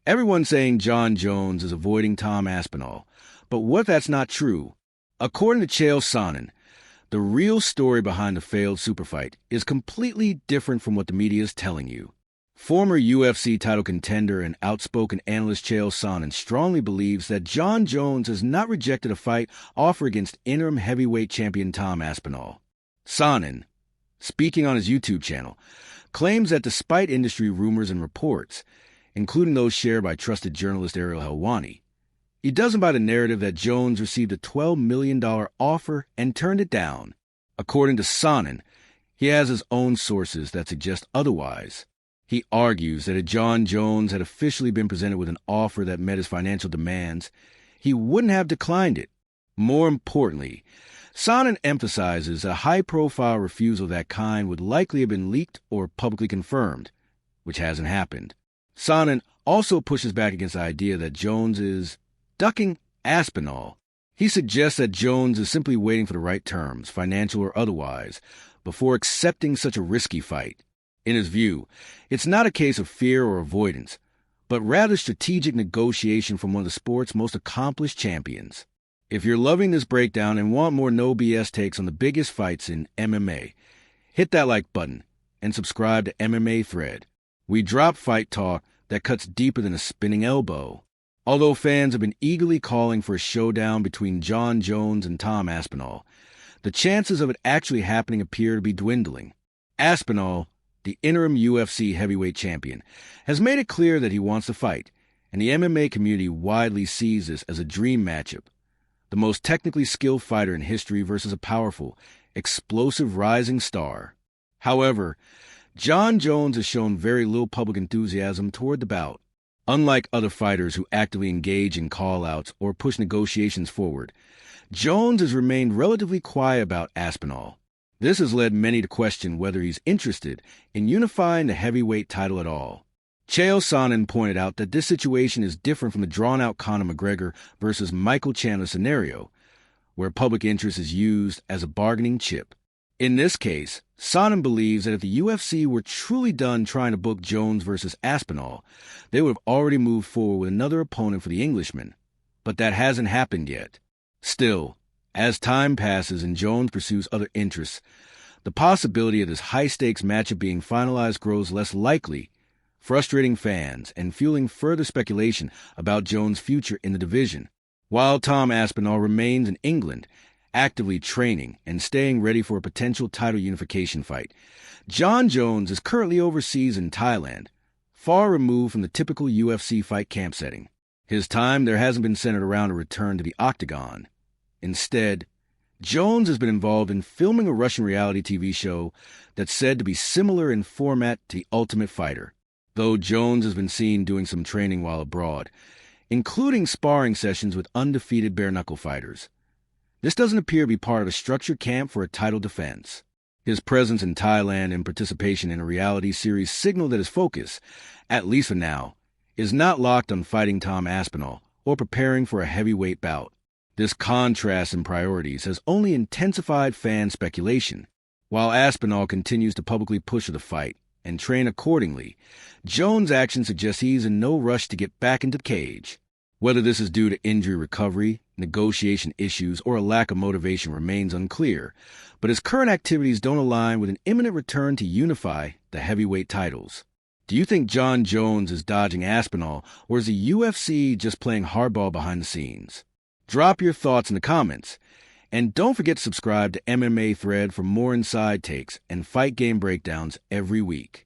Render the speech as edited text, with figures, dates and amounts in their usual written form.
Everyone's saying Jon Jones is avoiding Tom Aspinall, but what if that's not true? According to Chael Sonnen, the real story behind the failed super fight is completely different from what the media is telling you. Former UFC title contender and outspoken analyst Chael Sonnen strongly believes that Jon Jones has not rejected a fight offer against interim heavyweight champion Tom Aspinall. Sonnen, speaking on his YouTube channel, claims that despite industry rumors and reports, including those shared by trusted journalist Ariel Helwani, he doesn't buy the narrative that Jones received a $12 million offer and turned it down. According to Sonnen, he has his own sources that suggest otherwise. He argues that if Jon Jones had officially been presented with an offer that met his financial demands, he wouldn't have declined it. More importantly, Sonnen emphasizes a high-profile refusal of that kind would likely have been leaked or publicly confirmed, which hasn't happened. Sonnen also pushes back against the idea that Jones is ducking Aspinall. He suggests that Jones is simply waiting for the right terms, financial or otherwise, before accepting such a risky fight. In his view, it's not a case of fear or avoidance, but rather strategic negotiation from one of the sport's most accomplished champions. If you're loving this breakdown and want more no BS takes on the biggest fights in MMA, hit that like button and subscribe to MMA Thread. We drop fight talk that cuts deeper than a spinning elbow. Although fans have been eagerly calling for a showdown between Jon Jones and Tom Aspinall, the chances of it actually happening appear to be dwindling. Aspinall, the interim UFC heavyweight champion, has made it clear that he wants to fight, and the MMA community widely sees this as a dream matchup. The most technically skilled fighter in history versus a powerful, explosive rising star. However, Jon Jones has shown very little public enthusiasm toward the bout. Unlike other fighters who actively engage in call-outs or push negotiations forward, Jones has remained relatively quiet about Aspinall. This has led many to question whether he's interested in unifying the heavyweight title at all. Chael Sonnen pointed out that this situation is different from the drawn-out Conor McGregor versus Michael Chandler scenario, where public interest is used as a bargaining chip. In this case, Sonnen believes that if the UFC were truly done trying to book Jones versus Aspinall, they would have already moved forward with another opponent for the Englishman. But that hasn't happened yet. Still, as time passes and Jones pursues other interests, the possibility of this high-stakes matchup being finalized grows less likely, frustrating fans and fueling further speculation about Jones' future in the division. While Tom Aspinall remains in England, actively training and staying ready for a potential title unification fight, Jon Jones is currently overseas in Thailand, far removed from the typical UFC fight camp setting. His time there hasn't been centered around a return to the octagon. Instead, Jones has been involved in filming a Russian reality TV show that's said to be similar in format to The Ultimate Fighter, though Jones has been seen doing some training while abroad, including sparring sessions with undefeated bare-knuckle fighters. This doesn't appear to be part of a structured camp for a title defense. His presence in Thailand and participation in a reality series signal that his focus, at least for now, is not locked on fighting Tom Aspinall or preparing for a heavyweight bout. This contrast in priorities has only intensified fan speculation. While Aspinall continues to publicly push for the fight and train accordingly, Jones' actions suggest he's in no rush to get back into the cage. Whether this is due to injury recovery, negotiation issues, or a lack of motivation remains unclear, but his current activities don't align with an imminent return to unify the heavyweight titles. Do you think Jon Jones is dodging Aspinall, or is the UFC just playing hardball behind the scenes? Drop your thoughts in the comments, and don't forget to subscribe to MMA Thread for more inside takes and fight game breakdowns every week.